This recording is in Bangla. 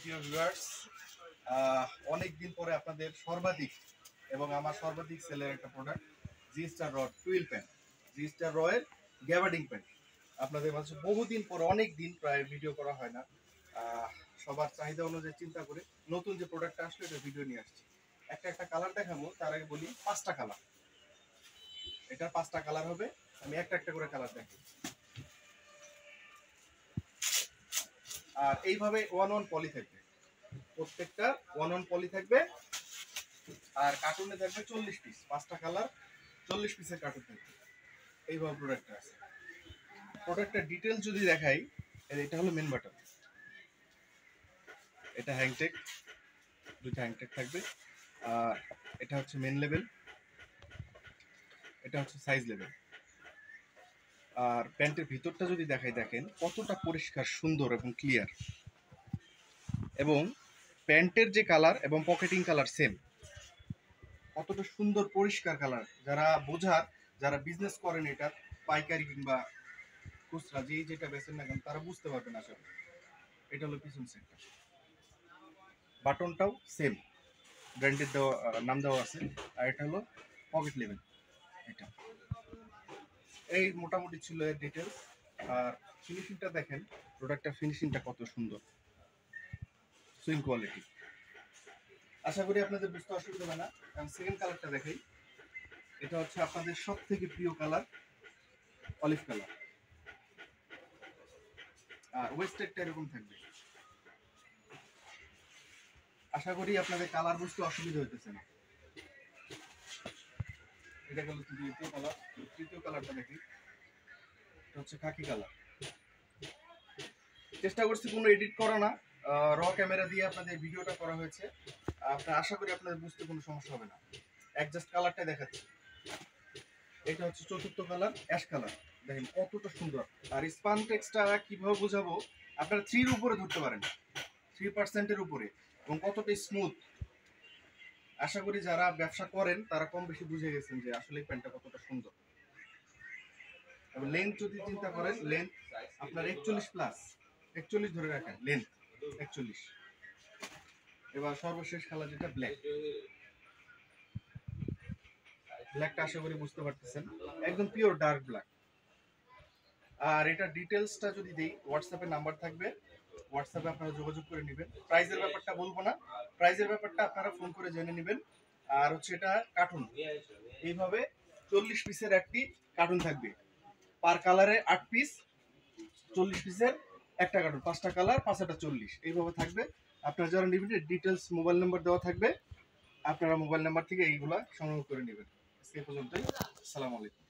প্রিয় ভিউয়ার্স, অনেক দিন পরে আপনাদের সর্বাধিক এবং আমার সর্বাধিক সেলের একটা প্রোডাক্ট জি স্টার র টুইল প্যান্ট, জি স্টার র এর গ্যাবার্ডিং প্যান্ট আপনাদের মাঝে বহুদিন পরে, অনেক দিন প্রায় ভিডিও করা হয় না। সবার চাহিদা অনুযায়ী চিন্তা করে নতুন যে প্রোডাক্টটা আসলে এটা ভিডিও নিয়ে আসছি। একটা কালার দেখাবো, তার আগে বলি 5টা কালার। এটার 5টা কালার হবে, আমি একটা করে কালার দেখাই। আর এইভাবে ওয়ান পলি থাকবে, প্রত্যেকটা ওয়ান পলি থাকবে। আর কার্টুনে থাকবে 40 পিস, 5টা কালার 40 পিসের কার্টুন থাকবে। এইভাবে প্রোডাক্টটা আছে। প্রোডাক্টের ডিটেলস যদি দেখাই, এটা হলো মেন বাটন, এটা হ্যাংটেক, দুটো হ্যাংটেক থাকবে। আর এটা হচ্ছে মেন লেভেল, এটা হচ্ছে সাইজ লেভেল। আর প্যান্টের ভিতরটা যদি দেখাই, দেখেন কতটা পরিষ্কার, সুন্দর এবং ক্লিয়ার। এবং প্যান্টের যে কালার এবং পকেটিং কালার সেম, কতটা সুন্দর পরিষ্কার কালার। যারা বোঝার, যারা বিজনেস করেন এটা পাইকারি কিংবা খুচরা, যেটা বেচেন না কেন, তারা বুঝতে পারবেন আসলে। এটা হলো পিছন সেটটা, বাটনটাও সেম, ব্র্যান্ডের দেওয়া, নাম দেওয়া আছে। আর এটা হলো পকেট লেভেল। এটা এই মোটামুটি ছিল এর ডিটেলস। আর ফিনিশিংটা দেখেন, প্রোডাক্টটার ফিনিশিংটা কত সুন্দর, সুইং কোয়ালিটি। আশা করি আপনাদের বুঝতে অসুবিধা হবে না। আমি সেকেন্ড কালারটা দেখাই। এটা হচ্ছে আপনাদের সব থেকে প্রিয় কালার, অলিভ কালার। আর ওয়েস্টেডটা এরকম থাকবে। আশা করি আপনাদের কালার বুঝতে অসুবিধা হইতেছে না। এটা গেল দ্বিতীয় কালার। তৃতীয় কালারটা দেখি, এটা হচ্ছে খাকি কালার। চেষ্টা করছি কোনো এডিট করা না, র ক্যামেরা দিয়ে আপনাদের ভিডিওটা করা হয়েছে। আশা করি আপনাদের বুঝতে কোনো সমস্যা হবে না। অ্যাডজাস্ট কালারটা দেখাচ্ছি। এটা হচ্ছে চতুর্থ কালার, অ্যাশ কালার। দেখেন কতটা সুন্দর। আর স্পানটেক্সটা কিভাবে বোঝাবো, আপনারা 3-র উপরে ধরতে পারেন, 3% উপরে, এবং কতটা স্মুথ। আশা করি যারা ব্যবসা করেন তারা কম বেশি বুঝে গেছেন যে আসলে এই প্যান্টটা কতটা সুন্দর। এবং লেন্থ যদি চিন্তা করেন, লেন্থ আপনার 41+, 41 ধরে রাখেন, লেন্থ 41। এবার সর্বশেষ কালার যেটা ব্ল্যাক, ব্ল্যাকটা আশা করি বুঝতে পারতেছেন, একদম পিওর ডার্ক ব্ল্যাক। আর এটা ডিটেলসটা যদি দেই, হোয়াটসঅ্যাপে নাম্বার থাকবে, হোয়াটসঅ্যাপে আপনারা যোগাযোগ করে নেবেন। প্রাইজের ব্যাপারটা বলবো না, প্রাইজের ব্যাপারটা আপনারা ফোন করে জেনে নেবেন। আর হচ্ছে এটা কার্টুন, এইভাবে 40 পিসের একটি কার্টুন থাকবে, পার কালারে 8 পিস, 40 পিসের একটা কার্টুন, 5টা কালার, 5টা 40, এইভাবে থাকবে। আপনারা যারা নেবেন ডিটেলস মোবাইল নাম্বার দেওয়া থাকবে, আপনারা মোবাইল নাম্বার থেকে এইগুলা সংগ্রহ করে নেবেন। আজকে পর্যন্তই, আসসালামু আলাইকুম।